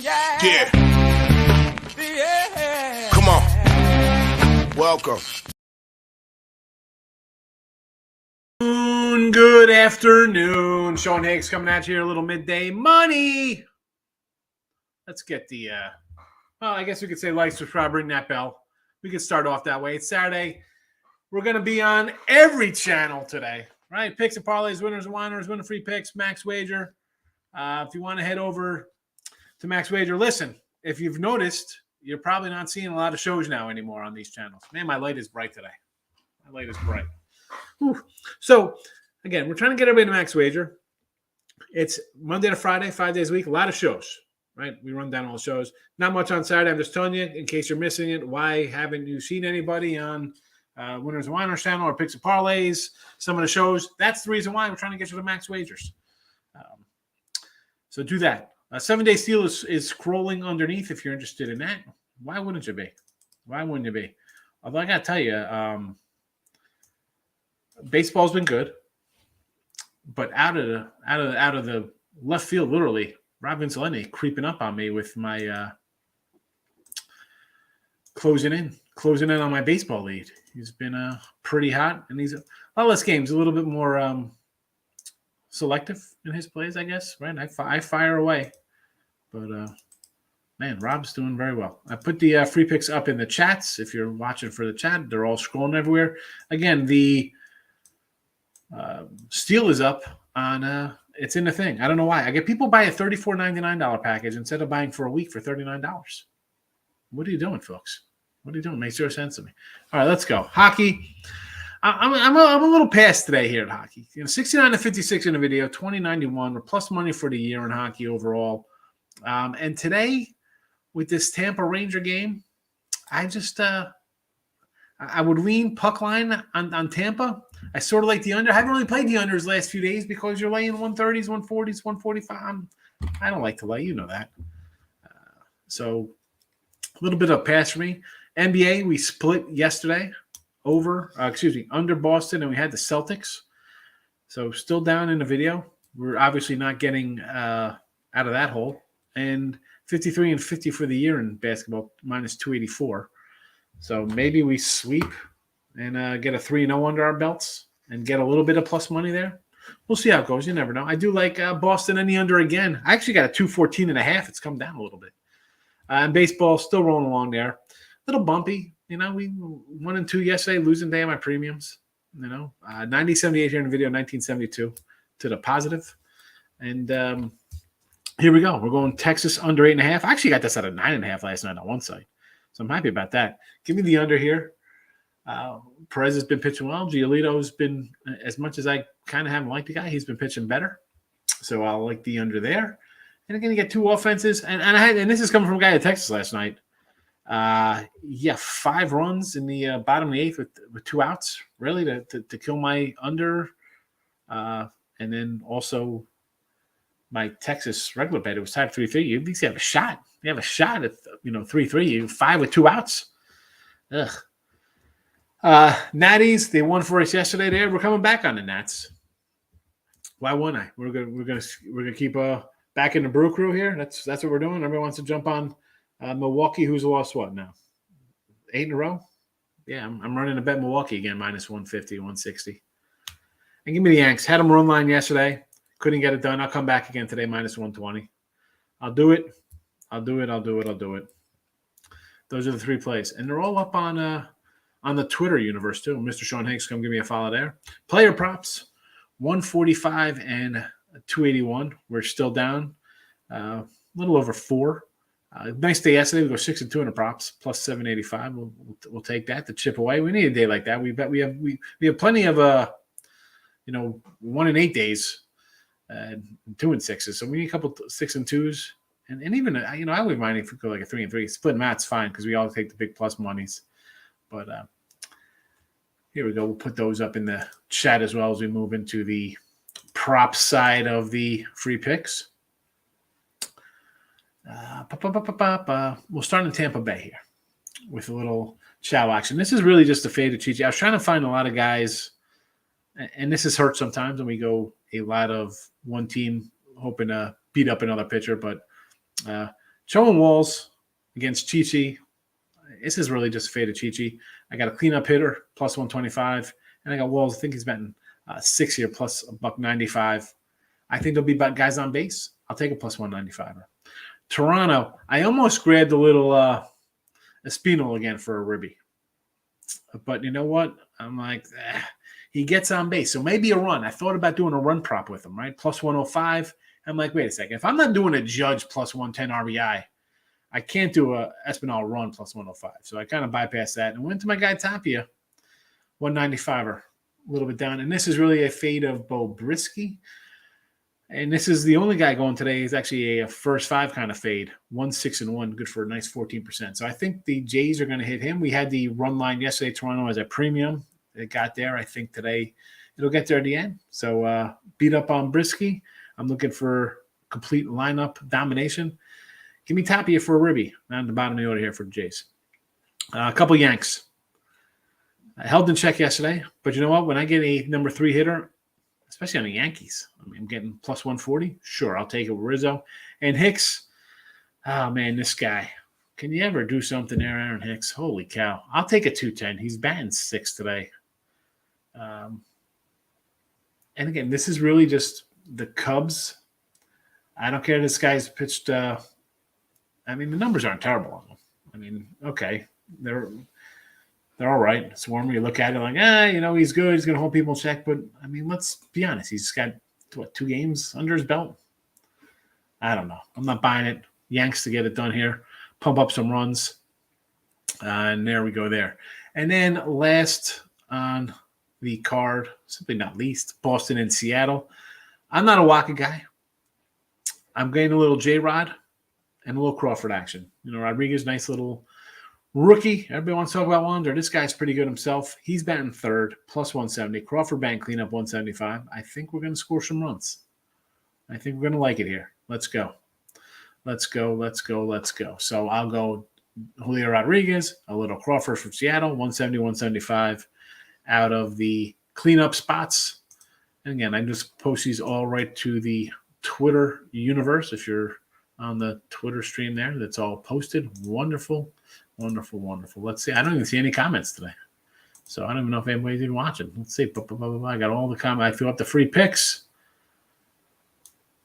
Yeah. Come on. Welcome. Good afternoon. Sean Higgs coming at you here, a little midday money. Let's get the, well, I guess we could say like, subscribe, ring that bell. We could start off that way. It's Saturday. We're going to be on every channel today, right? Picks and parlays, winners and whiners, winner free picks, Max Wager. If you want to head over to Max Wager, listen, if you've noticed, you're probably not seeing a lot of shows now anymore on these channels. Man, my light is bright today. My light is bright. Whew. So, again, we're trying to get everybody to Max Wager. It's Monday to Friday, 5 days a week, a lot of shows, right? We run down all the shows. Not much on Saturday. I'm just telling you, in case you're missing it, why haven't you seen anybody on Winners and Whiners channel or Picks and Parlays, some of the shows? That's the reason why we're trying to get you to Max Wagers. So do that. 7-Day Steal is scrolling underneath if you're interested in that. Why wouldn't you be? Why wouldn't you be? Although I got to tell you, baseball's been good, but out of the left field, literally, Lenny creeping up on me with my closing in on my baseball lead. He's been pretty hot, and he's a lot less games, a little bit more selective in his plays, I guess. Right? I fire away, but man, Rob's doing very well. I put the free picks up in the chats. If you're watching for the chat, they're all scrolling everywhere. Again, the Steal is up on it's in the thing. I don't know why. I get people buy a $34.99 package instead of buying for a week for $39. What are you doing, folks? What are you doing? Makes zero sense to me. All right, let's go. Hockey. I'm a little past today here at hockey. 69-56 in the video, 20-91. We're plus money for the year in hockey overall. And today, with this Tampa Ranger game, I just I would lean puck line on Tampa. I sort of like the under. I haven't really played the unders last few days because you're laying 130s, 140s, 145. I don't like to lay. You know that. So a little bit of a pass for me. NBA, we split yesterday under Boston, and we had the Celtics. So still down in the video. We're obviously not getting out of that hole. And 53 and 50 for the year in basketball, minus 284. So maybe we sweep and get a 3-0 under our belts and get a little bit of plus money there. We'll see how it goes. You never know. I do like Boston and the under again. I actually got a 214.5. It's come down a little bit. And baseball still rolling along there. A little bumpy. We 1-2 yesterday, losing day on my premiums. 90-78 here in the video, 1972 to the positive. And here we go. We're going Texas under 8.5. I actually got this at a 9.5 last night on one site. So I'm happy about that. Give me the under here. Perez has been pitching well. Giolito's been, as much as I kind of haven't liked the guy, he's been pitching better. So I'll like the under there. And again, you get two offenses. And this is coming from a guy at Texas last night. 5 runs in the bottom of the 8th with 2 outs, really, to kill my under. And then also my Texas regular bet, it was tied 3-3. You at least have a shot. You have a shot at 3-3. You 5 with 2 outs. Ugh. Natties, they won for us yesterday. There, we're coming back on the Nats. Why wouldn't I? We're gonna keep back in the brew crew here. That's what we're doing. Everybody wants to jump on Milwaukee, who's lost what now? 8 in a row. Yeah, I'm running a bet Milwaukee again, minus 150, 160. And give me the Yanks. Had them run line yesterday. Couldn't get it done. I'll come back again today, minus 120. I'll do it. Those are the 3 plays. And they're all up on the Twitter universe, too. Mr. Sean Higgs, come give me a follow there. Player props, 145 and 281. We're still down a little over 4. Nice day yesterday. We go 6-2 in the props, plus 785. We'll take that to chip away. We need a day like that. We have plenty of 1 and 8 days. 2 and 6s. So we need a couple 6 and 2s. And even, I wouldn't mind if we go like a 3 and 3. Split mat's fine because we all take the big plus monies. But here we go. We'll put those up in the chat as well as we move into the prop side of the free picks. We'll start in Tampa Bay here with a little chow action. This is really just a fade to cheat. I was trying to find a lot of guys, and this has hurt sometimes when we go a lot of one team hoping to beat up another pitcher, but Showing Walls against Chi-Chi. This is really just a fade of Chi-Chi. I got a cleanup hitter, plus 125. And I got Walls. I think he's betting 6 here, plus $1.95. I think there'll be guys on base. I'll take a plus 195. Toronto, I almost grabbed a little Espinal again for a ribby. But you know what? I'm like, he gets on base. So maybe a run. I thought about doing a run prop with him, right? Plus 105. I'm like, wait a second. If I'm not doing a Judge plus 110 RBI, I can't do a Espinal run plus 105. So I kind of bypassed that and went to my guy Tapia, 195er, a little bit down. And this is really a fade of Bo Brisky. And this is the only guy going today. He's actually a first five kind of fade, 1-6-1, good for a nice 14%. So I think the Jays are going to hit him. We had the run line yesterday, Toronto as a premium. It got there. I think today it'll get there at the end. So beat up on Brisky. I'm looking for complete lineup domination. Give me Tapia for a ribby. Down the bottom of the order here for the Jays. A couple Yanks. I held in check yesterday, but you know what? When I get a number 3 hitter, especially on the Yankees, I mean, I'm getting plus 140. Sure, I'll take it with Rizzo. And Hicks, oh, man, this guy. Can you ever do something there, Aaron Hicks? Holy cow. I'll take a 210. He's batting 6 today. And again, this is really just the Cubs. I don't care. This guy's pitched. I mean, the numbers aren't terrible on them. I mean, okay, they're all right. It's warm. You look at it like, he's good. He's going to hold people in check. But I mean, let's be honest. He's got 2 games under his belt. I don't know. I'm not buying it. Yanks to get it done here. Pump up some runs, and there we go there. And then last on the card, simply not least, Boston and Seattle. I'm not a Waka guy. I'm getting a little J-Rod and a little Crawford action. Rodriguez, nice little rookie. Everybody wants to talk about Wander. This guy's pretty good himself. He's batting 3rd, plus 170. Crawford bank cleanup 175. I think we're going to score some runs. I think we're going to like it here. Let's go. Let's go. So I'll go Julio Rodriguez, a little Crawford from Seattle, 170, 175 out of the cleanup spots. And again, I just post these all right to the Twitter universe. If you're on the Twitter stream there, that's all posted. Wonderful. Let's see. I don't even see any comments today. So I don't even know if anybody's even watching. Let's see. I got all the comments. I fill up the free picks.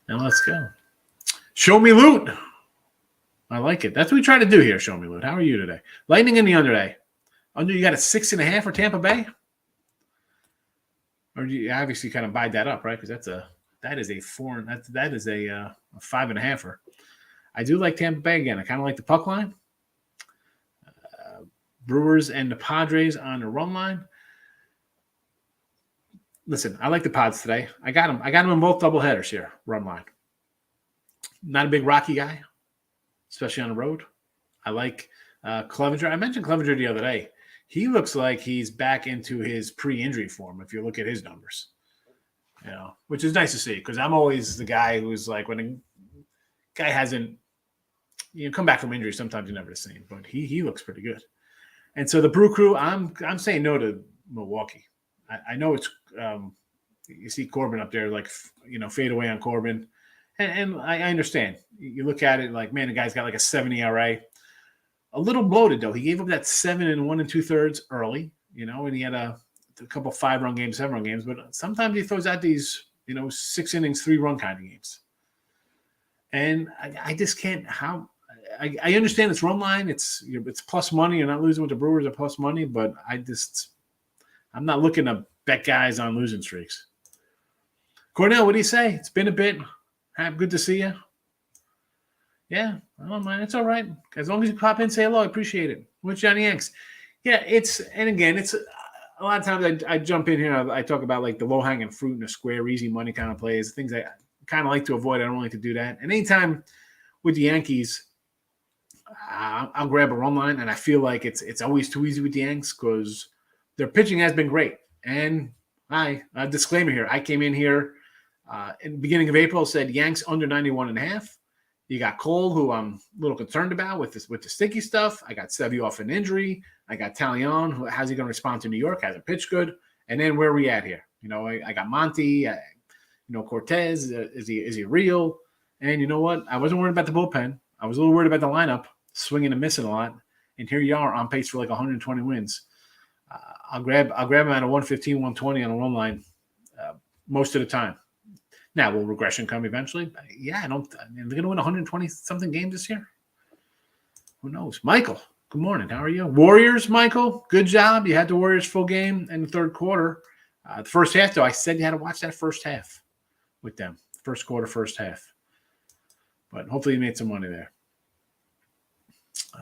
And let's go. Show me loot. I like it. That's what we try to do here, Show me loot. How are you today? Lightning in the under day. Under, you got a 6.5 for Tampa Bay? Or do you obviously kind of buy that up, right? Because that is a 5.5. I do like Tampa Bay again. I kind of like the puck line. Brewers and the Padres on the run line. Listen, I like the Pods today. I got them in both doubleheaders here, run line. Not a big Rocky guy, especially on the road. I like Clevenger. I mentioned Clevenger the other day. He looks like he's back into his pre-injury form if you look at his numbers, which is nice to see because I'm always the guy who's like when a guy hasn't come back from injury, sometimes you're never the same, but he looks pretty good. And so the Brew Crew, I'm saying no to Milwaukee. I know it's you see Corbin up there like fade away on Corbin, and I understand. You look at it like, man, the guy's got like a 70 ERA. A little bloated, though. He gave up that 7 1 2/3 early, and he had a couple 5-run games, 7-run games. But sometimes he throws out these, 6 innings, 3-run kind of games. And I just can't. I understand it's run line. It's plus money. You're not losing with the Brewers at plus money, but I'm not looking to bet guys on losing streaks. Cornell, what do you say? It's been a bit. Good to see you. Yeah, I don't mind. It's all right. As long as you pop in and say hello, I appreciate it. With Johnny Yanks. Yeah, it's a lot of times I jump in here. I talk about like the low-hanging fruit and the square, easy money kind of plays, things I kind of like to avoid. I don't like to do that. And anytime with the Yankees, I'll grab a run line, and I feel like it's always too easy with the Yanks because their pitching has been great. And a disclaimer here. I came in here in the beginning of April, said Yanks under 91.5. You got Cole, who I'm a little concerned about with the sticky stuff. I got Sevy off an injury. I got Talion. How's he going to respond to New York? Hasn't pitched good. And then where are we at here? I got Monty. Cortez. Is he real? And you know what? I wasn't worried about the bullpen. I was a little worried about the lineup, swinging and missing a lot. And here you are on pace for like 120 wins. I'll grab him at a 115, 120 on a run line most of the time. Now, will regression come eventually? Yeah, they're going to win 120 something games this year. Who knows? Michael, good morning. How are you? Warriors, Michael, good job. You had the Warriors full game in the third quarter. The first half, though, I said you had to watch that first half with them. First quarter, first half. But hopefully you made some money there.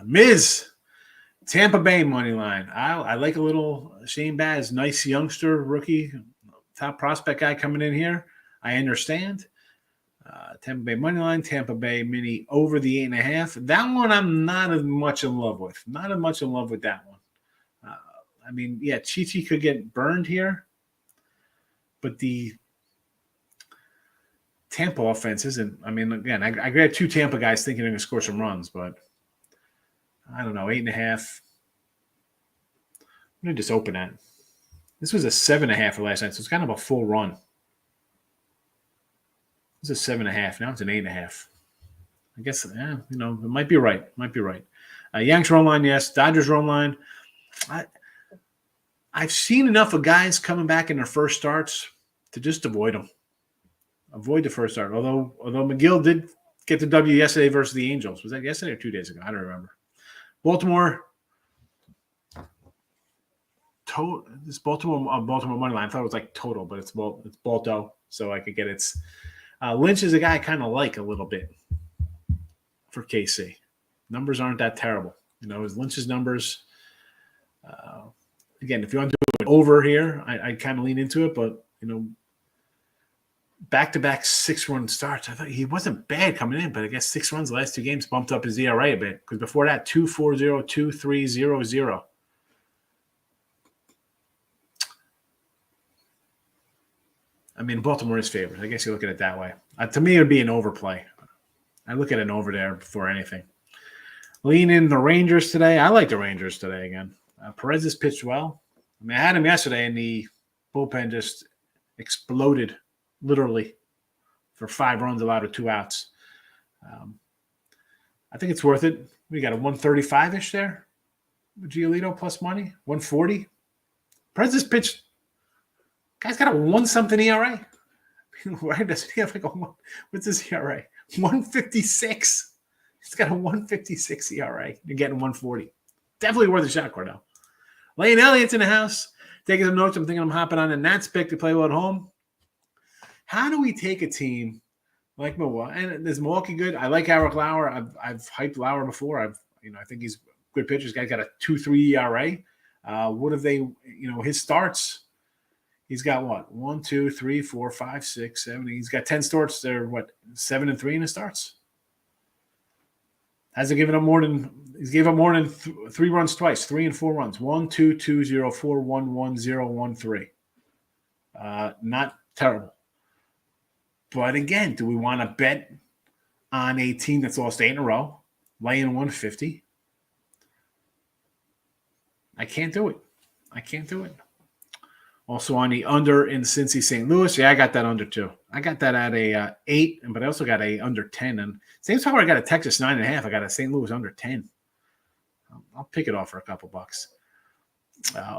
Miz, Tampa Bay money line. I like a little Shane Baz, nice youngster, rookie, top prospect guy coming in here. I understand. Tampa Bay money line, Tampa Bay mini over the 8.5. That one I'm not as much in love with. Not as much in love with that one. I mean, yeah, Chi could get burned here, but the Tampa offense isn't. I mean, again, I grabbed 2 Tampa guys thinking they're going to score some runs, but I don't know, 8.5. I'm going to just open that. This was a 7.5 for last night, so it's kind of a full run. It's a 7.5. Now it's an 8.5. I guess, it might be right. Yanks run line, yes. Dodgers run line. I've seen enough of guys coming back in their first starts to just avoid them. Avoid the first start. Although McGill did get the W yesterday versus the Angels. Was that yesterday or 2 days ago? I don't remember. Baltimore. This Baltimore money line. I thought it was like total, but it's Balto, so I could get its. Lynch is a guy I kind of like a little bit for KC. Numbers aren't that terrible. His Lynch's numbers. Again, if you want to do it over here, I kind of lean into it, but back-to-back 6-run starts. I thought he wasn't bad coming in, but I guess 6 runs the last 2 games bumped up his ERA a bit because before that 2.40, 2.300. I mean, Baltimore is favored. I guess you look at it that way. To me, it would be an overplay. I look at an over there before anything. Lean in the Rangers today. I like the Rangers today again. Perez has pitched well. I mean, I had him yesterday, and the bullpen just exploded, literally, for 5 runs allowed with 2 outs. I think it's worth it. We got a 135-ish there with Giolito plus money, 140. Perez has pitched. Guy's got a 1-something ERA. Why doesn't he have like a one? What's his ERA? 156. He's got a 156 ERA. You're getting 140. Definitely worth a shot, Cordell. Lane Elliott's in the house. Taking some notes. I'm thinking I'm hopping on a Nats pick to play well at home. How do we take a team like Milwaukee? And is Milwaukee good? I like Eric Lauer. I've hyped Lauer before. I think he's a good pitcher. This guy's got a 2.3 ERA. What have they? His starts. He's got what? 1, 2, 3, 4, 5, 6, 7. He's got 10 starts. They're what? 7-3 in his starts. Hasn't given up more than he's gave up more than 3 runs twice. 3 and 4 runs. 1, 2, 2, 0, 4, 1, 1, 0, 1, 3. Not terrible. But again, do we want to bet on a team that's lost 8 in a row, laying 150? I can't do it. Also on the under in Cincy St. Louis. Yeah, I got that under too. I got that at a 8, but I also got a under 10. And same time I got a Texas 9.5. I got a St. Louis under 10. I'll pick it off for a couple bucks.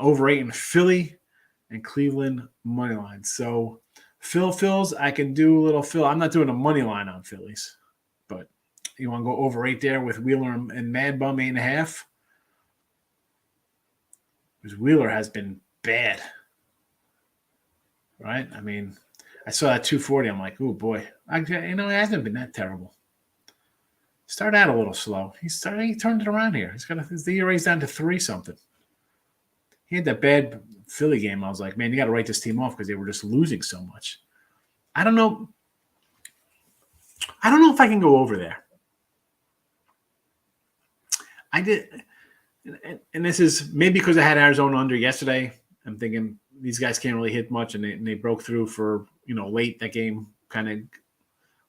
Over 8 in Philly and Cleveland money line. So Phil's, I can do a little Phil. I'm not doing a money line on Phillies, but you want to go over 8 there with Wheeler and Mad Bum 8.5? Because Wheeler has been bad. Right? I mean, I saw that 240. I'm like, oh, boy. It hasn't been that terrible. Started out a little slow. He turned it around here. His ERA's down to 3-something. He had that bad Philly game. I was like, man, you got to write this team off because they were just losing so much. I don't know if I can go over there. I did, and this is maybe because I had Arizona under yesterday. I'm thinking these guys can't really hit much, and they broke through for late. That game kind of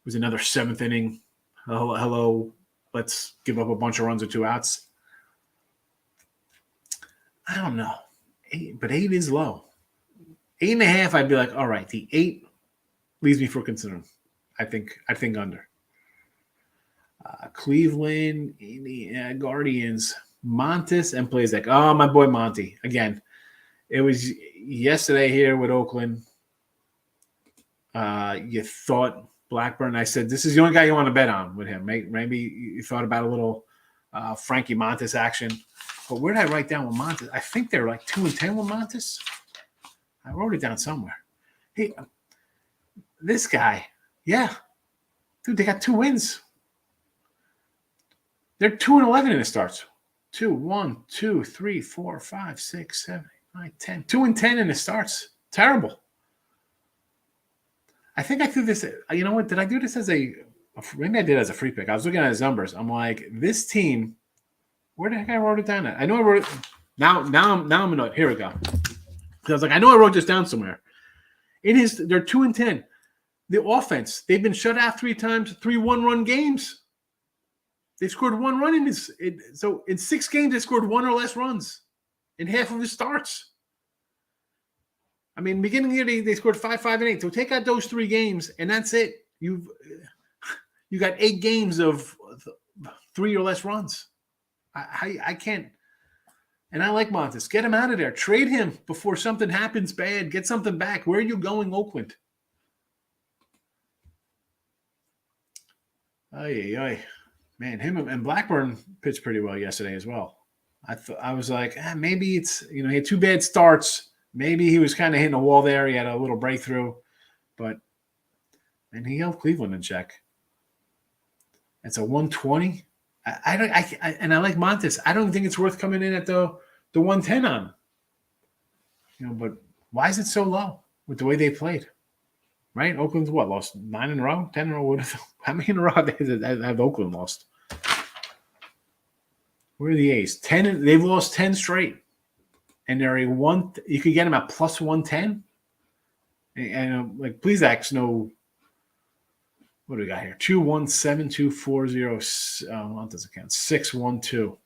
was another 7th inning. Hello, let's give up a bunch of runs with 2 outs. I don't know, 8 is low. 8.5, I'd be like, all right. The 8 leaves me for considering. I think under. Cleveland, Guardians, Montes, and plays like, oh, my boy Monty. Again, it was yesterday here with Oakland. You thought Blackburn. I said, this is the only guy you want to bet on with him. Maybe you thought about a little Frankie Montes action. But where did I write down with Montes? I think they're like 2-10 with Montes. I wrote it down somewhere. Hey, this guy, yeah. Dude, they got 2 wins. They're 2-11 in the starts. 2, 1, 2, 3, 4, 5, 6, 7, 8, 9, 10. 2-10 in the starts. Terrible. I think I threw this. You know what? Did I do this as maybe I did as a free pick? I was looking at his numbers. I'm like, this team. Where the heck I wrote it down at? I know I wrote it. Now I'm annoyed. Here we go. I was like, I know I wrote this down somewhere. They're 2-10. The offense, they've been shut out 3 times, 3 1-run games. They scored 1 run in this. So in 6 games, they scored 1 or less runs in half of his starts. I mean, beginning of the year, they scored 5, 5, and 8. So take out those 3 games, and that's it. You got 8 games of 3 or less runs. I can't. And I like Montes. Get him out of there. Trade him before something happens bad. Get something back. Where are you going, Oakland? Ay. Man, him and Blackburn pitched pretty well yesterday as well. I was like, maybe it's, he had 2 bad starts. Maybe he was kind of hitting a wall there. He had a little breakthrough. But, and he held Cleveland in check. It's a 120. And I like Montes. I don't think it's worth coming in at the 110 on. But why is it so low with the way they played? Right? Oakland's what? Lost 9 in a row? 10 in a row? How many in a row have Oakland lost? Where are the A's? 10. They've lost 10 straight. And they're you could get them at plus 110. And like, please ask no. What do we got here? 2-1-7-2-4-0. What does it count? 6-1-2.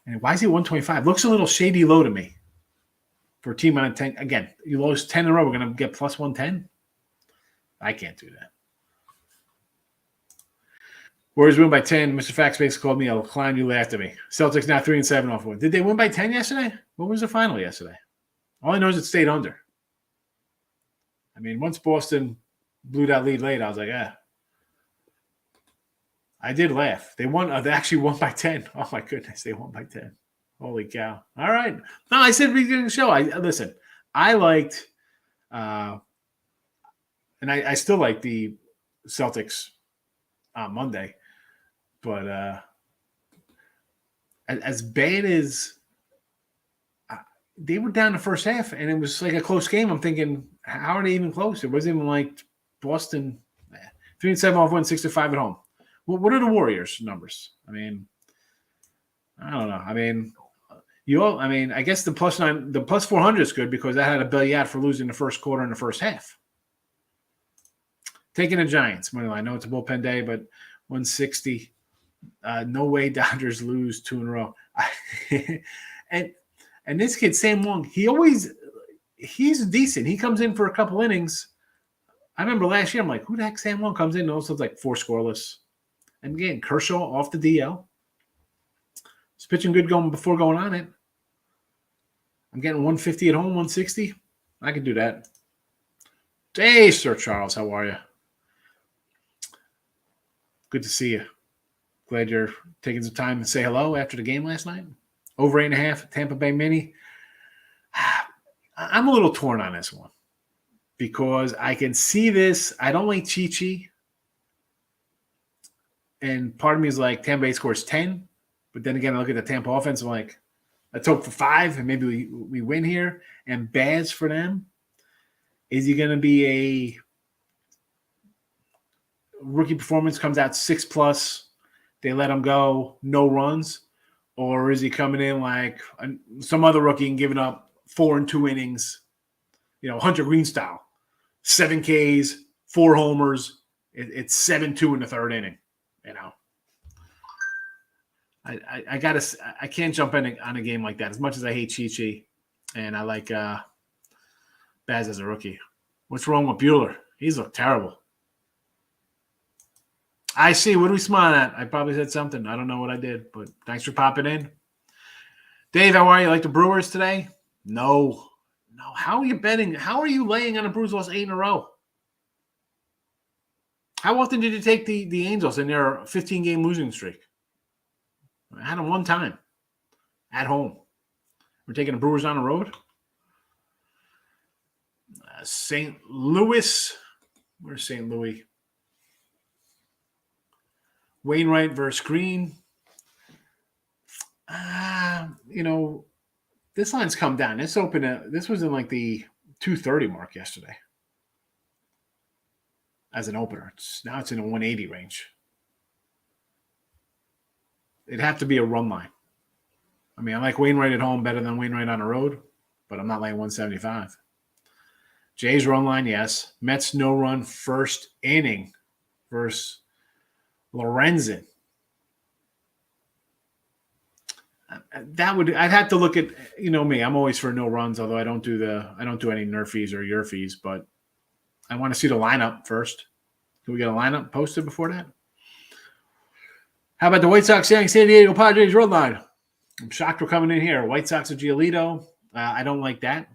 And why is he 125? Looks a little shady low to me. For a team on a 10. Again, you lost 10 in a row. We're going to get plus 110? I can't do that. Warriors win by 10. Mr. Fax basically called me a clown. You laughed at me. Celtics now 3-7 off one. Did they win by 10 yesterday? What was the final yesterday? All I know is it stayed under. I mean, once Boston blew that lead late, I was like, I did laugh. They won. They actually won by 10. Oh, my goodness. They won by 10. Holy cow. All right. No, I said beginning of the show. Listen, I liked and I still like the Celtics on Monday. But as bad as they were down the first half, and it was like a close game, I'm thinking, how are they even close? It wasn't even like Boston 3-7 off 1, 6-5 at home. Well, what are the Warriors' numbers? I mean, I don't know. I mean, I guess the plus 400 is good because that had a belly out for losing the first quarter and the first half. Taking the Giants. I know it's a bullpen day, but 160. No way Dodgers lose 2 in a row. and this kid, Sam Wong, he's decent. He comes in for a couple innings. I remember last year, I'm like, who the heck Sam Wong comes in and also like 4 scoreless. And again, Kershaw off the DL. He's pitching good before going on it. I'm getting 150 at home, 160. I can do that. Hey, Sir Charles, how are you? Good to see you. Glad you're taking some time to say hello after the game last night. Over 8.5, Tampa Bay Mini. I'm a little torn on this one because I can see this. I don't like Chi-Chi. And part of me is like, Tampa Bay scores 10. But then again, I look at the Tampa offense. I'm like, let's hope for 5, and maybe we win here. And Baz for them. Is he going to be a rookie performance, comes out 6+, they let him go, no runs? Or is he coming in like some other rookie and giving up 4 and 2 innings, Hunter Green style, 7 Ks, 4 homers. It's 7-2 in the 3rd inning, I can't jump in on a game like that as much as I hate Chi-Chi and I like Baz as a rookie. What's wrong with Bueller? He's looked terrible. I see. What are we smiling at? I probably said something. I don't know what I did, but thanks for popping in. Dave, how are you? Like the Brewers today? No. How are you betting? How are you laying on the Brewers lost 8 in a row? How often did you take the Angels in their 15-game losing streak? I had them one time at home. We're taking the Brewers on the road. St. Louis. Where's St. Louis? Wainwright versus Green. This line's come down. This was in like the 230 mark yesterday as an opener. Now it's in the 180 range. It'd have to be a run line. I mean, I like Wainwright at home better than Wainwright on the road, but I'm not laying 175. Jay's run line, yes. Mets no run first inning versus Lorenzen. I'd have to look at, me. I'm always for no runs, although I don't do any nerfies or yerfies, but I want to see the lineup first. Can we get a lineup posted before that? How about the White Sox saying San Diego Padres run line? I'm shocked we're coming in here. White Sox of Giolito. I don't like that.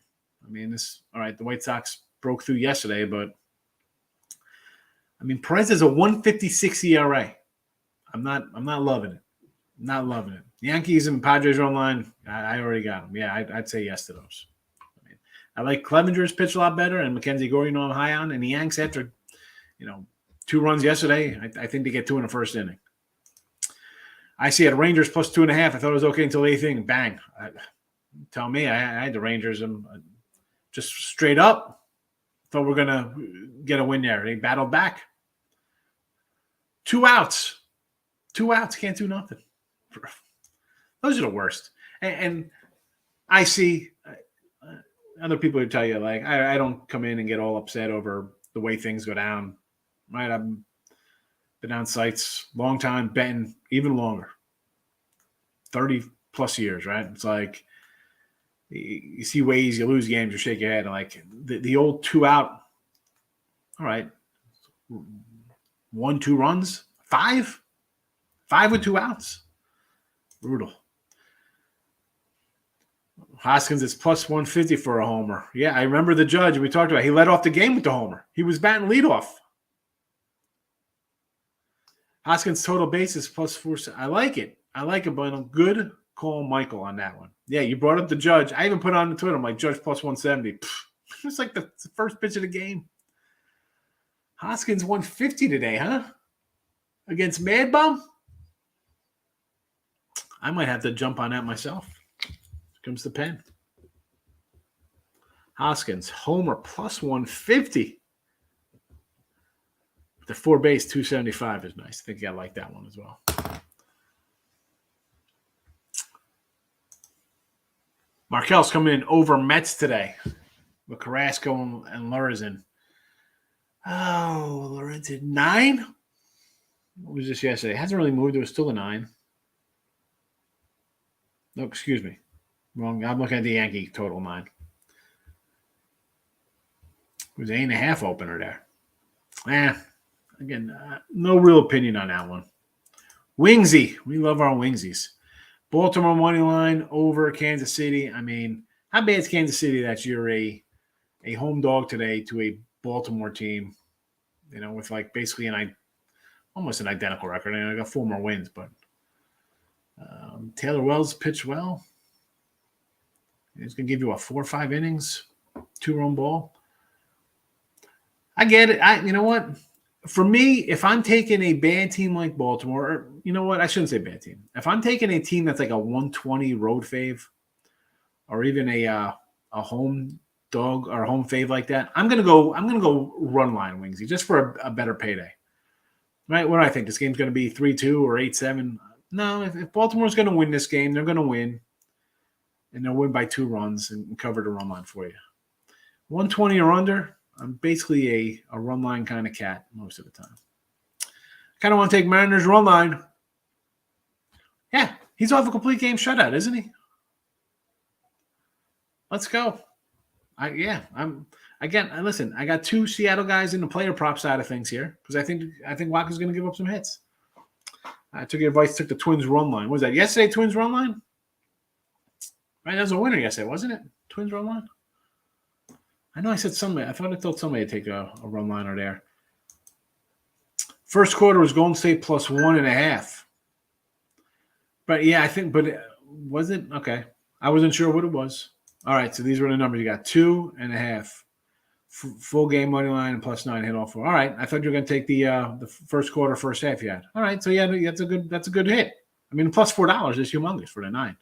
I mean, all right, the White Sox broke through yesterday, but I mean, Perez is a 1.56 ERA. I'm not loving it. Not loving it. Yankees and Padres run line. I already got them. Yeah, I'd say yes to those. I like Clevenger's pitch a lot better, and Mackenzie Gore, I'm high on. And the Yanks after, 2 runs yesterday, I think they get 2 in the first inning. I see it Rangers plus 2.5. I thought it was okay until the 8th inning. Bang. Tell me, I had the Rangers just straight up. Thought we're gonna get a win there. They battled back. 2 outs. 2 outs. Can't do nothing. Those are the worst. And I see other people who tell you, like, I don't come in and get all upset over the way things go down. Right? I've been on sites long time, betting even longer. 30 plus years, right? It's like you see ways, you lose games, you shake your head. And like the old 2 out, all right, 1-2 runs, 5 with 2 outs. Brutal. Hoskins is plus 150 for a homer. Yeah, I remember the Judge. We talked about it. He led off the game with the homer. He was batting leadoff. Hoskins total bases plus 4. I like it, but a good call, Michael, on that one. Yeah, you brought up the Judge. I even put on the Twitter, I'm like, Judge plus 170. It's like the first pitch of the game. Hoskins 150 today, huh? Against Mad Bum? I might have to jump on that myself. Here comes the pen. Hoskins, homer plus 150. The 4 base 275 is nice. I think I like that one as well. Markel's coming in over Mets today with Carrasco and Lorenzen. Oh, Lorenzen 9? What was this yesterday? It hasn't really moved. It was still a 9. No, excuse me. Wrong. I'm looking at the Yankee total 9. It was 8.5 opener there. Again, no real opinion on that one. Wingsy. We love our Wingsies. Baltimore money line over Kansas City. I mean, how bad is Kansas City that you're a home dog today to a Baltimore team, with like basically almost an identical record. I got 4 more wins, but Taylor Wells pitched well. He's going to give you 4 or 5 innings, 2-run ball. I get it. You know what? For me, if I'm taking a bad team like Baltimore, or you know what? I shouldn't say bad team. If I'm taking a team that's like a 120 road fave, or even a home dog or home fave like that, I'm gonna go run line Wingsy just for a better payday. Right? What do I think? This game's gonna be 3-2 or 8-7. No, if Baltimore's gonna win this game, they're gonna win. And they'll win by 2 runs and cover the run line for you. 120 or under. I'm basically a run line kind of cat most of the time. Kind of want to take Mariners run line. Yeah, he's off a complete game shutout, isn't he? Let's go. I'm again. Listen, I got 2 Seattle guys in the player prop side of things here because I think Walker's going to give up some hits. I took your advice, took the Twins run line. What was that yesterday? Twins run line, right? That was a winner yesterday, wasn't it? Twins run line. I know I said somebody. I told somebody to take a run liner there. First quarter was Golden State plus 1.5. But yeah, I think. But was it okay? I wasn't sure what it was. All right, so these were the numbers. You got 2.5 full game money line and plus 9 hit all 4. All right, I thought you were going to take the first quarter, first half you had. All right, so yeah, that's a good hit. I mean, plus $4 is humongous for the 9.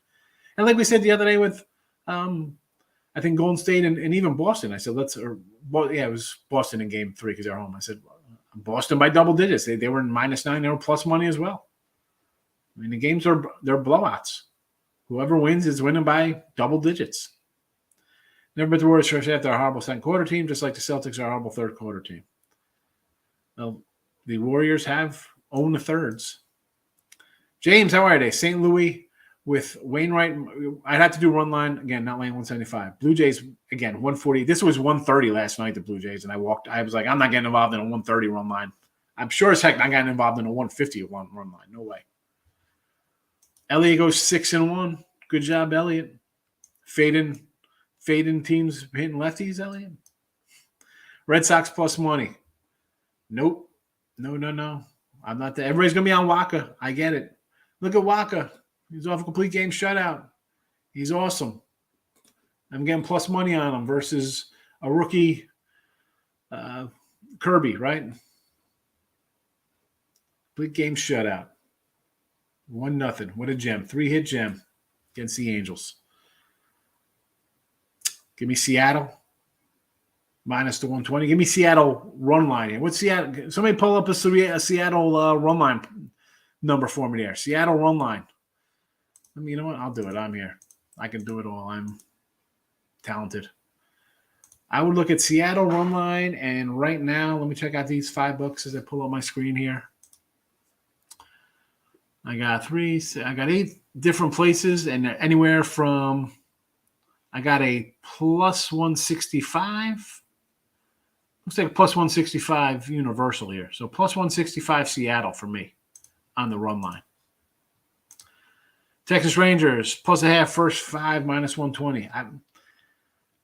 And like we said the other day with, I think Golden State and even Boston. I said it was Boston in Game 3 because they're home. I said Boston by double digits. They were in -9. They were plus money as well. I mean, the games they're blowouts. Whoever wins is winning by double digits. Never bet the Warriors first half. They're a horrible second quarter team, just like the Celtics are a horrible third quarter team. Well, the Warriors have owned the thirds. James, how are they? St. Louis with Wainwright. I'd have to do run line again, not laying 175. Blue Jays again 140. This was 130 last night. The Blue Jays, and I was like, I'm not getting involved in a 130 run line. I'm sure as heck not getting involved in a 150 run line. No way. Elliott goes 6-1. Good job, Elliott. Fading teams hitting lefties, Elliott. Red Sox plus money. Nope. No. I'm not there. Everybody's going to be on Waka. I get it. Look at Waka. He's off a complete game shutout. He's awesome. I'm getting plus money on him versus a rookie Kirby, right? Complete game shutout. 1-0. What a gem. 3-hit gem against the Angels. Give me Seattle minus the 120. Give me Seattle run line here. What's Seattle? Somebody pull up a Seattle run line number for me there. Seattle run line. I mean, you know what? I'll do it. I'm here. I can do it all. I'm talented. I would look at Seattle run line, and right now, let me check out these 5 books as I pull up my screen here. I got 8 different places, and anywhere from I got a plus 165. Looks like plus 165 universal here. So plus 165 Seattle for me on the run line. Texas Rangers plus a half, first 5 minus 120.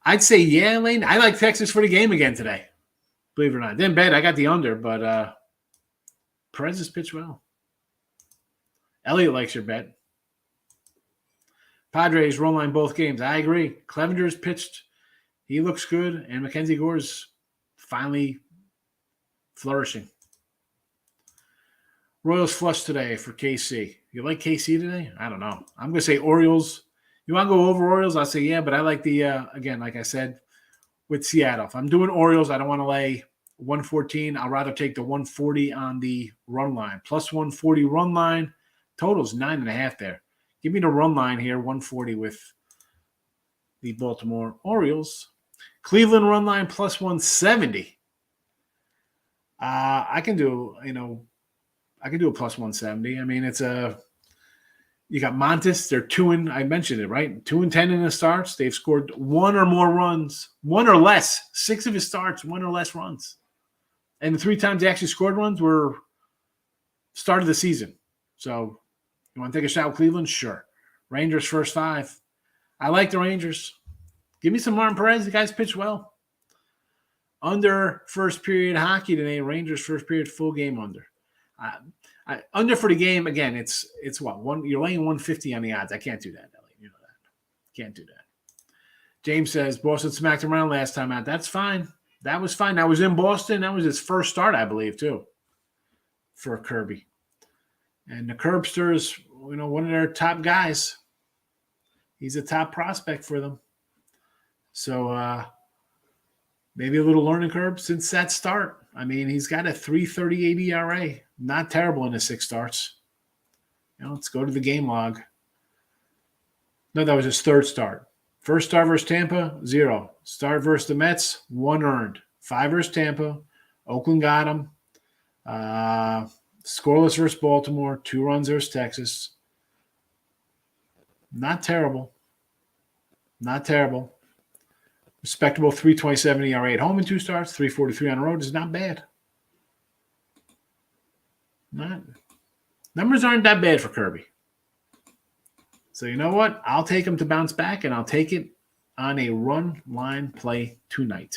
I'd say yeah, Lane. I like Texas for the game again today. Believe it or not. Didn't bet. I got the under, but Perez has pitched well. Elliott likes your bet. Padres run line both games. I agree. Clevenger's pitched. He looks good. And Mackenzie Gore's finally flourishing. Royals flush today for KC. You like KC today? I don't know. I'm going to say Orioles. You want to go over Orioles? I'll say yeah, but I like the, again, like I said, with Seattle. If I'm doing Orioles, I don't want to lay 114. I'll rather take the 140 on the run line. Plus 140 run line. Total's 9.5 there. Give me the run line here, 140 with the Baltimore Orioles. Cleveland run line plus 170. I can do a plus 170. I mean, you got Montes. They're 2-10. I mentioned it, right? 2-10 in the starts. They've scored 1 or more runs, 1 or less. 6 of his starts, 1 or less runs. And the 3 times they actually scored runs were start of the season. So you want to take a shot with Cleveland? Sure. Rangers first 5. I like the Rangers. Give me some Martin Perez. The guy's pitched well. Under first period hockey today. Rangers first period full game under. Under for the game, again, it's what? You're laying 150 on the odds. I can't do that, Ellie. You know that. Can't do that. James says Boston smacked around last time out. That's fine. That was fine. That was in Boston. That was his first start, I believe, too, for Kirby. And the Curbster's, one of their top guys. He's a top prospect for them. So maybe a little learning curve since that start. I mean, he's got a 3.38 ERA. Not terrible in his 6 starts. Let's go to the game log. No, that was his 3rd start. First start versus Tampa, 0. Start versus the Mets, 1 earned. 5 versus Tampa. Oakland got him. Scoreless versus Baltimore, 2 runs versus Texas. Not terrible. Respectable 3.27 ERA at home in 2 starts, 3.43 on the road is not bad. Numbers aren't that bad for Kirby. So you know what? I'll take him to bounce back, and I'll take it on a run line play tonight.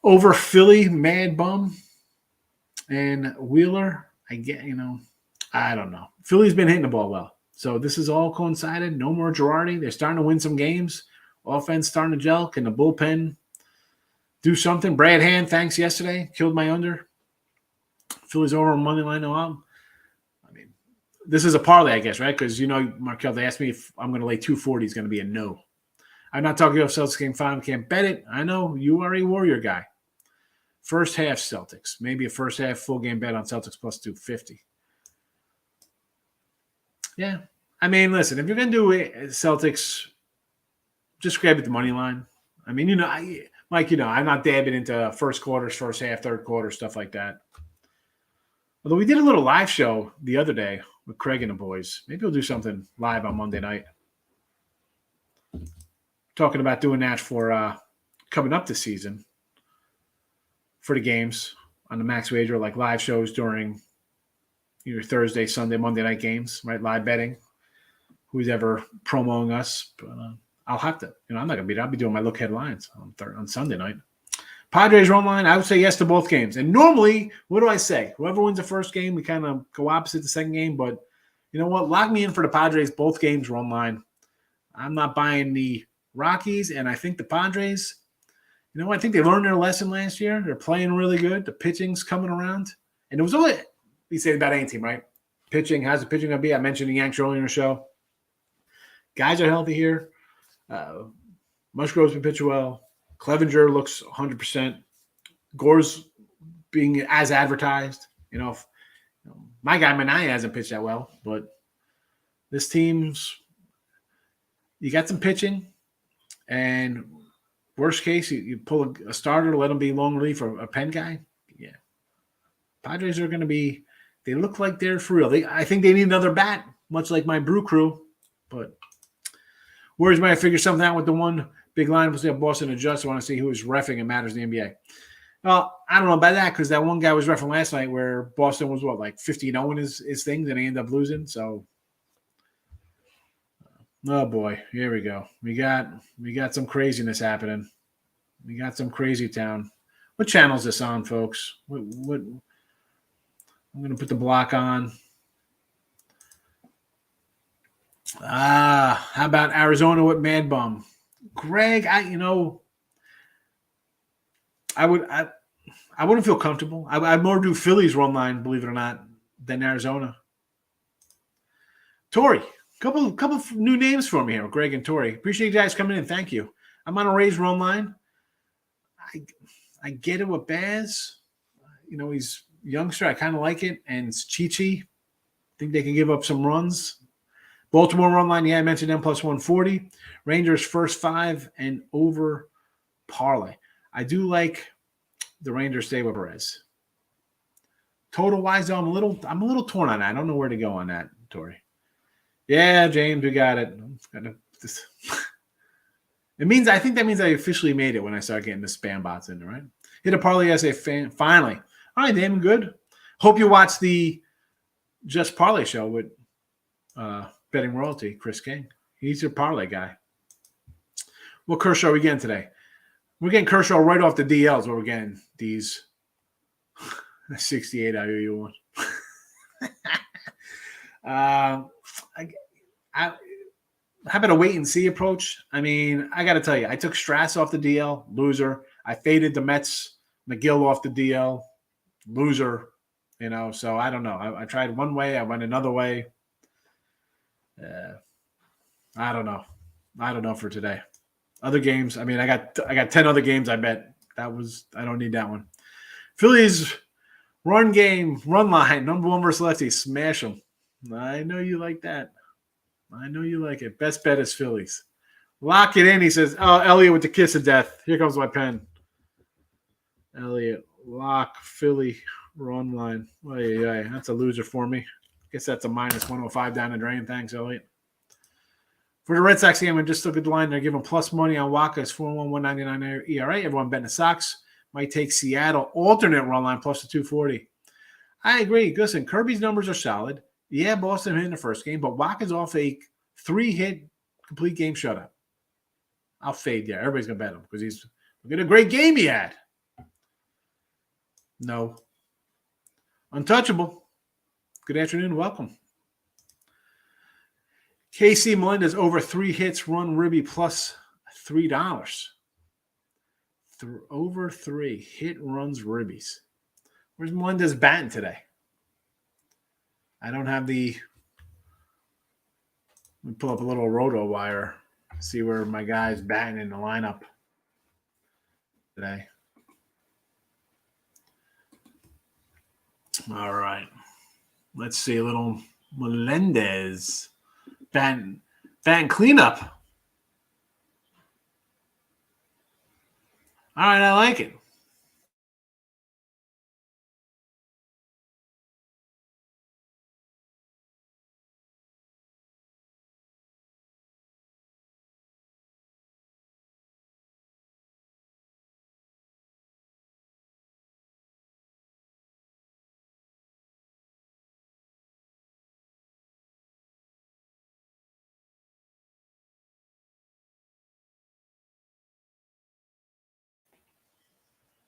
Over Philly, Mad Bum, and Wheeler, I don't know. Philly's been hitting the ball well. So this is all coincided. No more Girardi. They're starting to win some games. Offense starting to gel. Can the bullpen do something? Brad Hand, thanks yesterday. Killed my under. Philly's over on Monday line. No, this is a parlay, I guess, right? Because, Markel, they asked me if I'm going to lay 240. It's going to be a no. I'm not talking about Celtics game 5. Can't bet it. I know you are a Warrior guy. First half Celtics. Maybe a first half full game bet on Celtics plus 250. Yeah. Listen, if you're going to do Celtics, just grab it the money line. Mike, I'm not dabbing into first quarters, first half, third quarter, stuff like that. Although we did a little live show the other day with Craig and the boys. Maybe we'll do something live on Monday night. Talking about doing that for coming up this season for the games on the Max Wager, like live shows during your Thursday, Sunday, Monday night games, right? Live betting. Who's ever promoting us? But I'll have to. I'm not going to be there. I'll be doing my look headlines on Sunday night. Padres run line, I would say yes to both games. And normally, what do I say? Whoever wins the first game, we kind of go opposite the second game. But you know what? Lock me in for the Padres, both games run line. I'm not buying the Rockies, and I think the Padres, I think they learned their lesson last year. They're playing really good. The pitching's coming around. And it was only, we say about any team, right? Pitching, how's the pitching going to be? I mentioned the Yanks earlier in the show. Guys are healthy here. Musgrove's been pitching well. Clevenger looks 100%. Gore's being as advertised. My guy Manaya hasn't pitched that well, but this team's you got some pitching, and worst case you pull a starter, let him be long relief or a pen guy. Yeah, Padres are going to be. They look like they're for real. I think they need another bat, much like my Brew Crew, but Warriors might figure something out with the one. Big line was there. Boston adjust. I want to see who is reffing and matters in the NBA. Well, I don't know about that because that one guy was reffing last night where Boston was like 50-0 in his things and they ended up losing. So, oh boy, here we go. We got some craziness happening. We got some crazy town. What channel is this on, folks? What? I'm gonna put the block on. How about Arizona with Mad Bum? Greg, I wouldn't feel comfortable. I'd more do Phillies run line, believe it or not, than Arizona. Tori, couple of new names for me here, Greg and Tori. Appreciate you guys coming in. Thank you. I'm on a Rays run line. I get it with Baz. He's youngster. I kind of like it, and it's Chi-Chi. Think they can give up some runs. Baltimore run line, I mentioned them plus 140. Rangers first 5 and over parlay. I do like the Rangers stay with Perez. Total wise, though, I'm a little torn on that. I don't know where to go on that, Tori. Yeah, James, we got it. I think that means I officially made it when I start getting the spam bots in there, right? Hit a parlay as a fan. Finally. All right, Damon, good. Hope you watch the Just Parlay show with Betting Royalty, Chris King. He's your parlay guy. What Kershaw are we getting today? We're getting Kershaw right off the DLs. Where we're getting these 68 IOU one. How about a wait and see approach? I got to tell you, I took Strass off the DL, loser. I faded the Mets, McGill off the DL, loser. So I don't know. I tried one way, I went another way. I don't know for today. Other games, I got 10 other games I bet. I don't need that one. Phillies run game, run line, number 1 versus lefty, smash them. I know you like that. I know you like it. Best bet is Phillies. Lock it in, he says. Oh, Elliot with the kiss of death. Here comes my pen. Elliot, lock Philly run line. Oh, yeah, that's a loser for me. Guess that's a minus 105 down the drain. Thanks, Elliot. For the Red Sox game, I just look at the line. They're giving plus money on Waka. It's 4-1, 199 ERA. Everyone betting the Sox. Might take Seattle alternate run line plus the 240. I agree. Listen, Kirby's numbers are solid. Yeah, Boston hit in the first game, but Waka's off a 3-hit complete game shutout. I'll fade there. Everybody's going to bet him because look at a great game he had. No. Untouchable. Good afternoon. Welcome. KC Melendez over 3 hits, run Ribby plus $3. Over 3 hit runs Ribbies. Where's Melendez batting today? I don't have the. Let me pull up a little roto wire, see where my guy's batting in the lineup today. All right. Let's see a little Melendez batting cleanup. All right, I like it.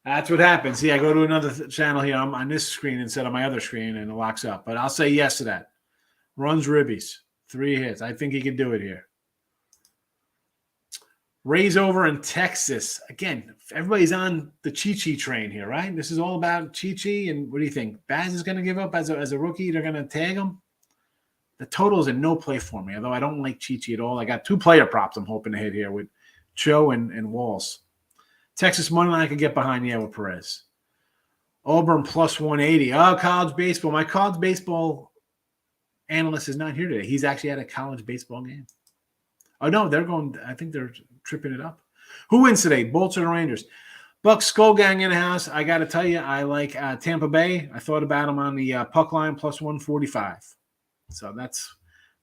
That's what happens. See, I go to another channel here. I'm on this screen instead of my other screen, and it locks up. But I'll say yes to that. Runs Ribbies. 3 hits. I think he can do it here. Rays over in Texas. Again, everybody's on the Chi train here, right? This is all about Chi. And what do you think? Baz is going to give up as a rookie? They're going to tag him? The total is in no play for me, although I don't like Chi at all. I got 2 player props I'm hoping to hit here with Cho and Walls. Texas money line I could get behind, with Perez. Auburn plus 180. Oh, college baseball. My college baseball analyst is not here today. He's actually at a college baseball game. Oh, no, I think they're tripping it up. Who wins today? Bolts or the Rangers? Bucks Skull Gang in the house. I got to tell you, I like Tampa Bay. I thought about them on the puck line plus 145. So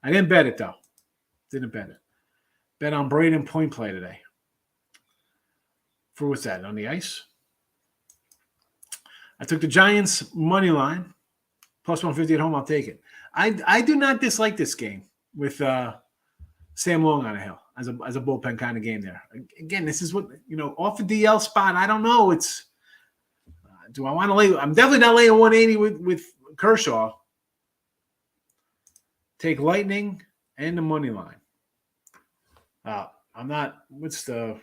I didn't bet it, though. Didn't bet it. Bet on Braden point play today. For what's that, on the ice? I took the Giants money line, plus 150 at home. I'll take it. I do not dislike this game with Sam Long on a hill as a bullpen kind of game there. Again, this is what, off a DL spot. I don't know. Do I want to lay? I'm definitely not laying 180 with Kershaw. Take Lightning and the money line. I'm not. What's the?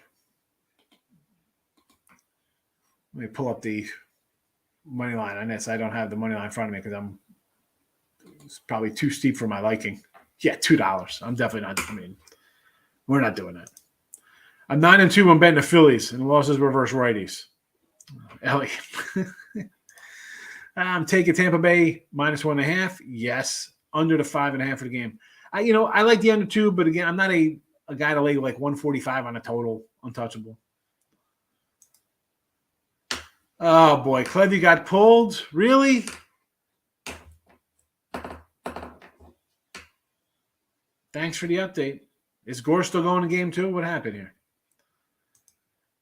Let me pull up the money line on this. I don't have the money line in front of me because it's probably too steep for my liking. Yeah, $2. I'm definitely not. We're not doing that. I'm 9-2. I'm betting the Phillies, and the losses reverse righties. Ellie. I'm taking Tampa Bay minus 1.5. Yes. Under the 5.5 for the game. I like the under 2, but again, I'm not a guy to lay like 145 on a total. Untouchable. Oh, boy. Clevy got pulled. Really? Thanks for the update. Is Gore still going to game 2? What happened here?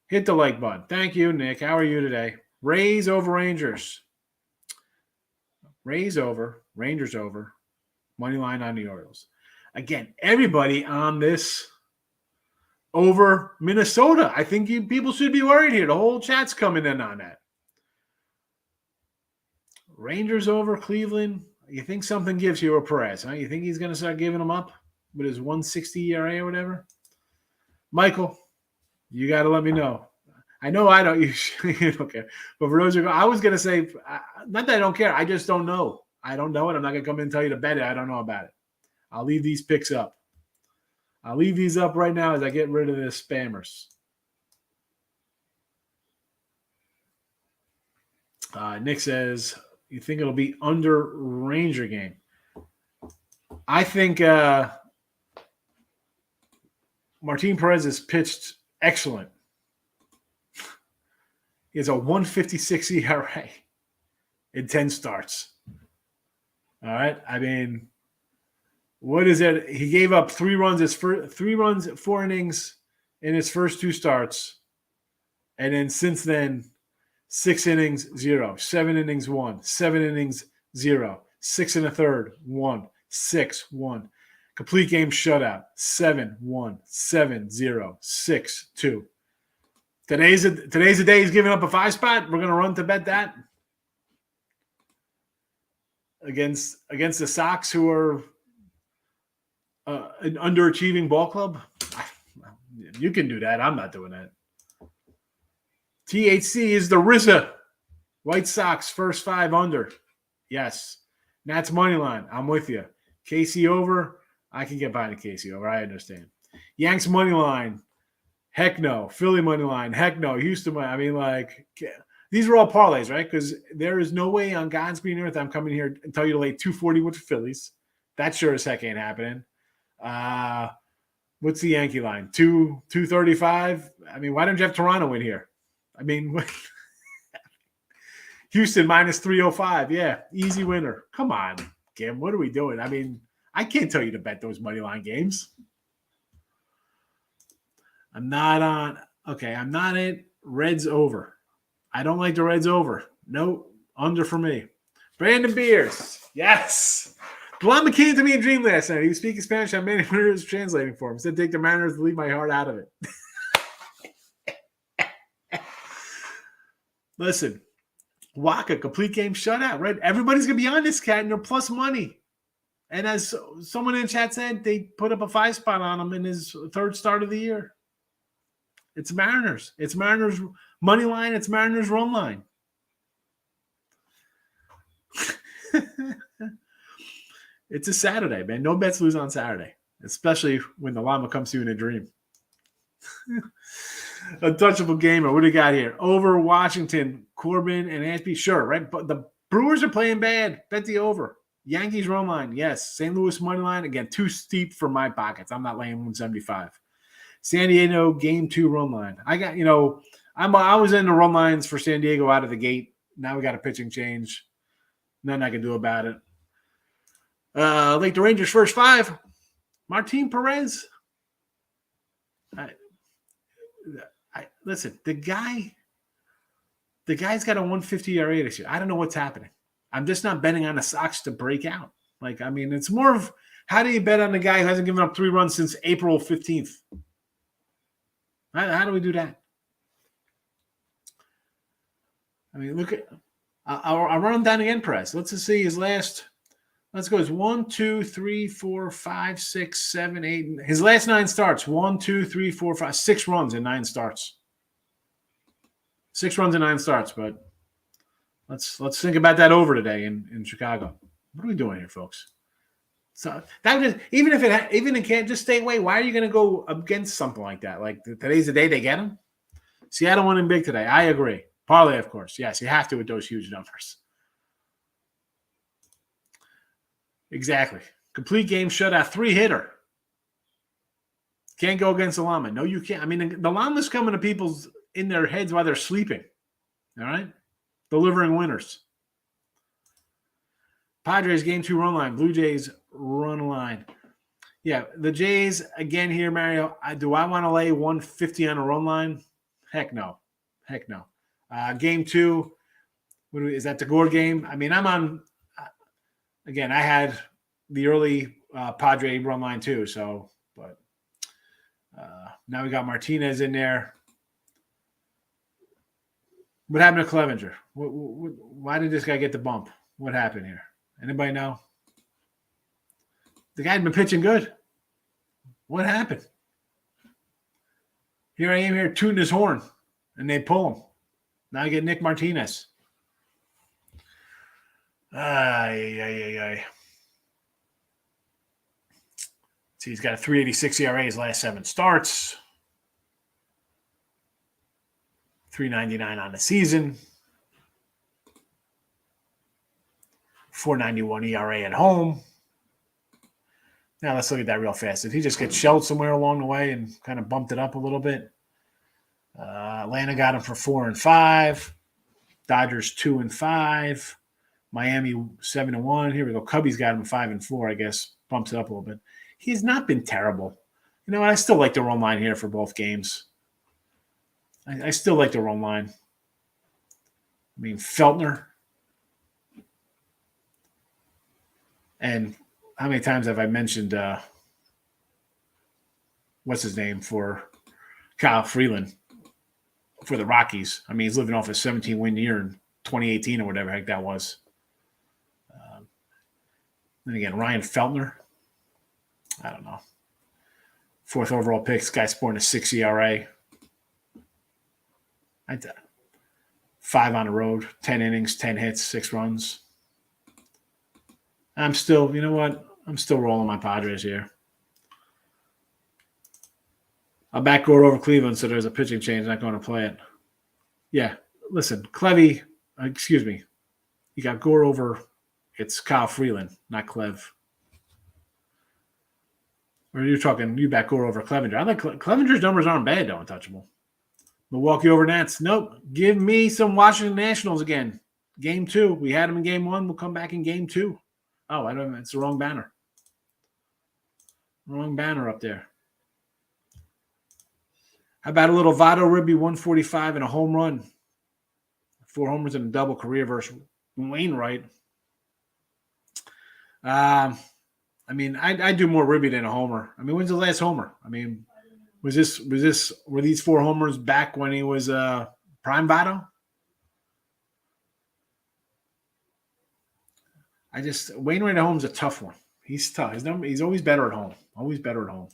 Hit the like button. Thank you, Nick. How are you today? Rays over Rangers. Rays over. Rangers over. Money line on the Orioles. Again, everybody on this over Minnesota. I think people should be worried here. The whole chat's coming in on that. Rangers over Cleveland. You think something gives you a Perez, huh? You think he's going to start giving them up with his 160 ERA or whatever? Michael, you got to let me know. I know I don't. You don't care. But for those who I was going to say, not that I don't care. I just don't know. I don't know it. I'm not going to come in and tell you to bet it. I don't know about it. I'll leave these picks up. I'll leave these up right now as I get rid of the spammers. Nick says, you think it'll be under Ranger game? I think Martin Perez has pitched excellent. He has a 156 ERA in 10 starts. All right. What is it? He gave up 3 runs. 4 innings in his first 2 starts, and then since then, 6 innings, 0, 7 innings, 1, 7 innings, 0, 6 and a third, 1, 6, 1. Complete game shutout, 7, 1, 7, 0, 6, 2. Today's the day he's giving up a 5 spot. We're gonna run to bet that against the Sox, who are an underachieving ball club. You can do that. I'm not doing that. THC is the RZA. White Sox first 5 under. Yes. Nats money line. I'm with you. KC over. I can get behind the KC over. I understand. Yanks money line. Heck no. Philly money line. Heck no. Houston money. I mean, like, these are all parlays, right? Because there is no way on God's green earth I'm coming here and tell you to lay 240 with the Phillies. That sure as heck ain't happening. What's the Yankee line? 235. I mean, why don't you have Toronto in here? I mean, Houston minus 305. Yeah, easy winner. Come on, Kim. What are we doing? I mean, I can't tell you to bet those money line games. I'm not in Reds over. I don't like the Reds over. No, under for me. Brandon Beers. Yes. Blama came to me in a dream last night. He was speaking Spanish. I made him was translating for him. He said, take the Mariners to leave my heart out of it. Listen, Waka, complete game shutout, right? Everybody's going to be on this cat, and they're plus money. And as someone in the chat said, they put up a 5 spot on him in his 3rd start of the year. It's Mariners. It's Mariners money line. It's Mariners run line. It's a Saturday, man. No bets lose on Saturday, especially when the llama comes to you in a dream. Untouchable gamer. What do you got here? Over Washington, Corbin and Ashby. Sure, right? But the Brewers are playing bad. Bet the over. Yankees run line. Yes. St. Louis money line. Again, too steep for my pockets. I'm not laying 175. San Diego game 2 run line. I got, I was in the run lines for San Diego out of the gate. Now we got a pitching change. Nothing I can do about it. Like the Rangers first 5. Martin Perez. Listen, the guy's got a 150 ERA this year. I don't know what's happening. I'm just not betting on the Sox to break out. Like, I mean, it's more of how do you bet on the guy who hasn't given up 3 runs since April 15th? How do we do that? I mean, look at I'll run him down again, Perez. Let's just see his last. Let's go. It's 1, 2, 3, 4, 5, 6, 7, 8. His last 9 starts. 1, 2, 3, 4, 5, 6 runs in 9 starts. 6 runs in 9 starts. But let's think about that over today in Chicago. What are we doing here, folks? So that just even if it can't just stay away. Why are you going to go against something like that? Like today's the day they get him. Seattle won in big today. I agree. Parlay, of course. Yes, you have to with those huge numbers. Exactly. Complete game shutout, 3-hitter. Can't go against the llama. No, you can't. I mean, the llama's coming to people's in their heads while they're sleeping. All right? Delivering winners. Padres game 2 run line. Blue Jays run line. Yeah, the Jays, again here, Mario, do I want to lay 150 on a run line? Heck no. Heck no. Game 2, is that the Gore game? I mean, I'm on again, I had the early Padre run line too. So, but now we got Martinez in there. What happened to Clevenger? Why did this guy get the bump? What happened here? Anybody know? The guy had been pitching good. What happened? Here I am here tooting his horn, and they pull him. Now I get Nick Martinez. Ay. See, he's got a 3.86 ERA his last 7 starts. 3.99 on the season. 4.91 ERA at home. Now let's look at that real fast. Did he just get shelled somewhere along the way and kind of bumped it up a little bit? Atlanta got him for 4-5. Dodgers 2-5. Miami 7-1. Here we go. Cubbies got him 5-4, I guess. bumps it up a little bit. He has not been terrible. You know, I still like the run line here for both games. I still like the run line. I mean, Feltner. And how many times have I mentioned what's his name for Kyle Freeland for the Rockies? I mean, he's living off a 17-win year in 2018 or whatever heck that was. Then again, Ryan Feltner. I don't know. 4th overall pick. This guy sporting a 6 ERA. 5 on the road, 10 innings, 10 hits, 6 runs. I'm still, you know what? I'm still rolling my Padres here. I'll back Gore over Cleveland, so there's a pitching change. Not going to play it. Yeah, listen, Clevy, excuse me. You got Gore over, it's Kyle Freeland, not Clev. Or you're talking, you back Gore over Clevenger. I like Clevenger's numbers aren't bad, though, untouchable. Milwaukee over Nats. Nope. Give me some Washington Nationals again. Game 2. We had them in Game 1. We'll come back in Game 2. Oh, I don't know. It's the wrong banner. Wrong banner up there. How about a little Votto Ribby 145 and a home run? 4 homers and a double career versus Wainwright. I mean, I do more Ribby than a homer. I mean, when's the last homer? I mean, were these 4 homers back when he was prime Votto? Wainwright at home's a tough one. He's tough. He's always better at home. Always better at home.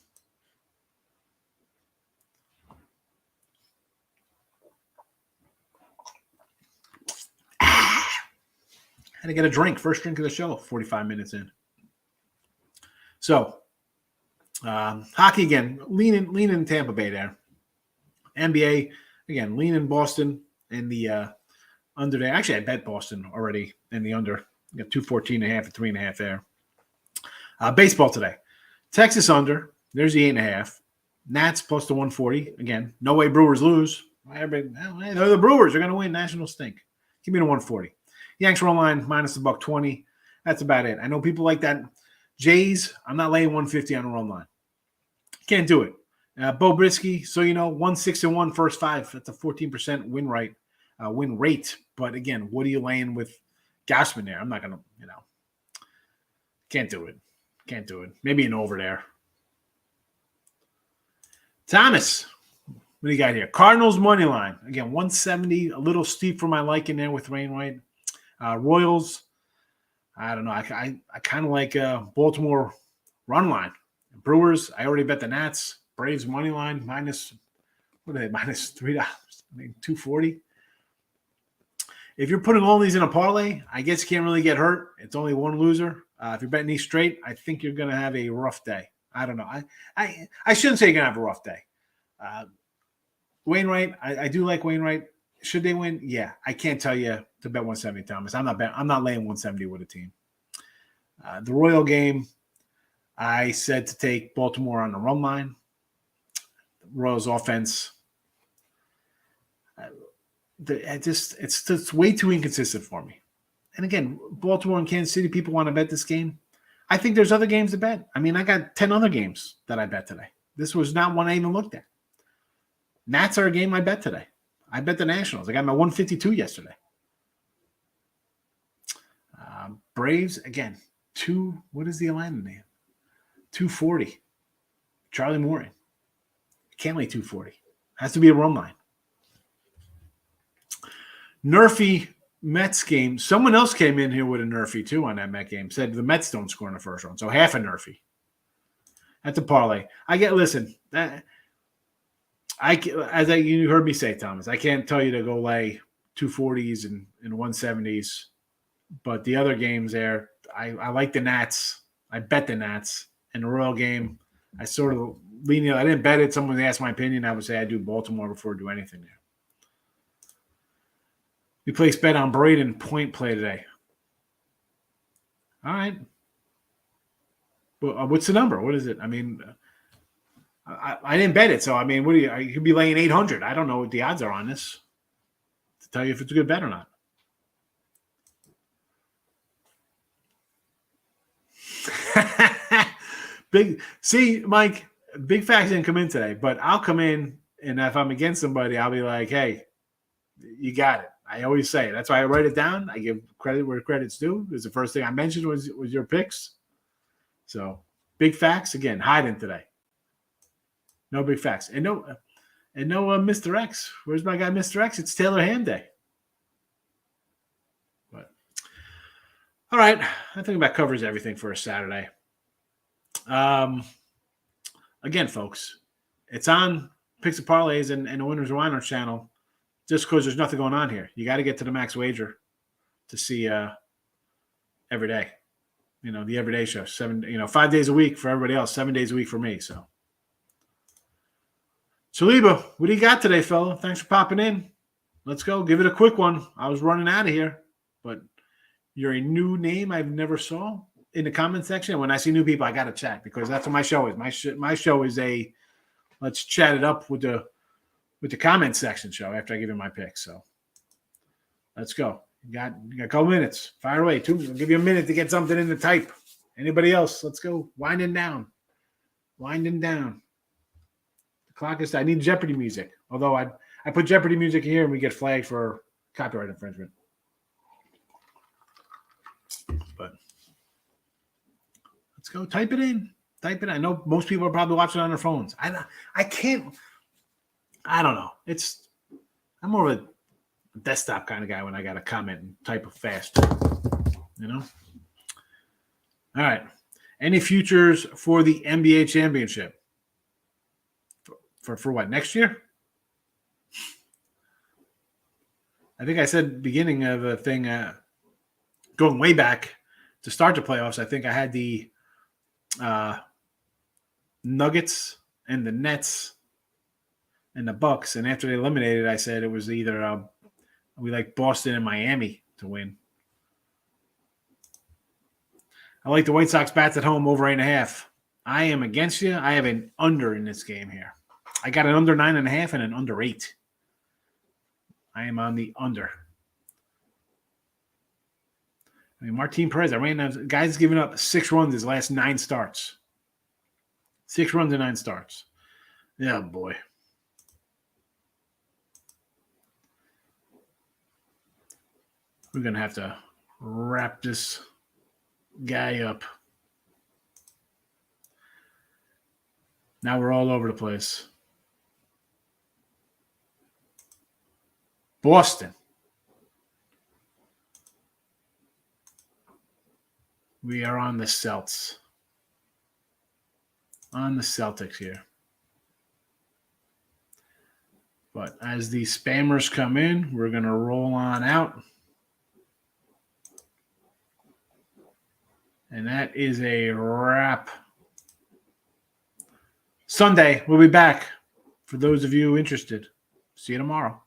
Had to get a drink. First drink of the show, 45 minutes in. So, hockey again, leaning Tampa Bay there. NBA, again, leaning Boston in the under there. Actually, I bet Boston already in the under. You got 214.5 and 3.5 there. Baseball today. Texas under. There's the 8.5. Nats plus the 140. Again, no way Brewers lose. They're the Brewers. They're going to win. Nationals stink. Give me the 140. Yanks run line minus the $120. That's about it. I know people like that. Jays, I'm not laying 150 on the run line. Can't do it. Bo Brisky, so you know, 1-6-1 first 5. That's a 14% win rate. But again, what are you laying with Gausman there? I'm not gonna, can't do it. Can't do it. Maybe an over there. Thomas, what do you got here? Cardinals money line again, 170, a little steep for my liking there with Wainwright. Royals, I don't know. I kind of like Baltimore run line. Brewers, I already bet the Nats. Braves money line minus, what are they? Minus $3. I mean, 240. If you're putting all these in a parlay, I guess you can't really get hurt. It's only one loser. If you're betting these straight, I think you're going to have a rough day. I don't know. I shouldn't say you're going to have a rough day. Wainwright, I do like Wainwright. Should they win? Yeah. I can't tell you to bet 170, Thomas. I'm not laying 170 with a team. The Royal game, I said to take Baltimore on the run line. The Royals offense, it's just way too inconsistent for me. And again, Baltimore and Kansas City, people want to bet this game. I think there's other games to bet. I mean, I got 10 other games that I bet today. This was not one I even looked at. Nats are a game I bet today. I bet the Nationals. I got my 152 yesterday. Braves, again, what is the alignment name? 240. Charlie Morton. Can't lay 240. Has to be a run line. Nerfy Mets game. Someone else came in here with a Nerfy too on that Met game. Said the Mets don't score in the first round. So half a Nerfy. That's a parlay. Listen, you heard me say, Thomas, I can't tell you to go lay 240s and 170s. But the other games there, I like the Nats. I bet the Nats. And the Royal game, I sort of lean. I didn't bet it. Someone asked my opinion. I would say I do Baltimore before I do anything there. We place bet on Braden point play today. All right. Well, what's the number? What is it? I mean, I didn't bet it. So, I mean, you could be laying 800. I don't know what the odds are on this to tell you if it's a good bet or not. Mike, big facts didn't come in today, but I'll come in, and if I'm against somebody, I'll be like, hey, you got it. I always say it. That's why I write it down. I give credit where credit's due. It was the first thing I mentioned was your picks. So big facts again, hiding today. No big facts. And no Mr. X. Where's my guy Mr. X? It's Taylor Hand Day. But all right. I think that covers everything for a Saturday. Again, folks, it's on Picks and Parlays and the Winners and Winers channel. Just because there's nothing going on here. You got to get to the max wager to see every day. The everyday show. 5 days a week for everybody else, 7 days a week for me. So Saliba, what do you got today, fella? Thanks for popping in. Let's go. Give it a quick one. I was running out of here, but you're a new name I've never saw in the comment section. When I see new people, I got to chat because that's what my show is. My show is a let's chat it up with the comment section show after I give you my picks. So let's go. You got a couple minutes. Fire away. I'll give you a minute to get something in the type. Anybody else? Let's go. Winding down. The clock is. I need Jeopardy music. Although I put Jeopardy music here and we get flagged for copyright infringement. But let's go. Type it in. I know most people are probably watching on their phones. I can't. I don't know. I'm more of a desktop kind of guy when I got to comment and type fast. All right. Any futures for the NBA championship? For what, next year? I think I said beginning of the thing, going way back to start the playoffs, I think I had the Nuggets and the Nets and the Bucks, and after they eliminated, I said it was either we like Boston and Miami to win. I like the White Sox bats at home over 8.5. I am against you. I have an under in this game here. I got an under 9.5 and an under 8. I am on the under. Martin Perez, guy's given up 6 runs his last 9 starts. 6 runs in 9 starts. Yeah, boy. We're going to have to wrap this guy up. Now we're all over the place. Boston. We are on the Celts. On the Celtics here. But as the spammers come in, we're going to roll on out. And that is a wrap. Sunday, we'll be back for those of you interested. See you tomorrow.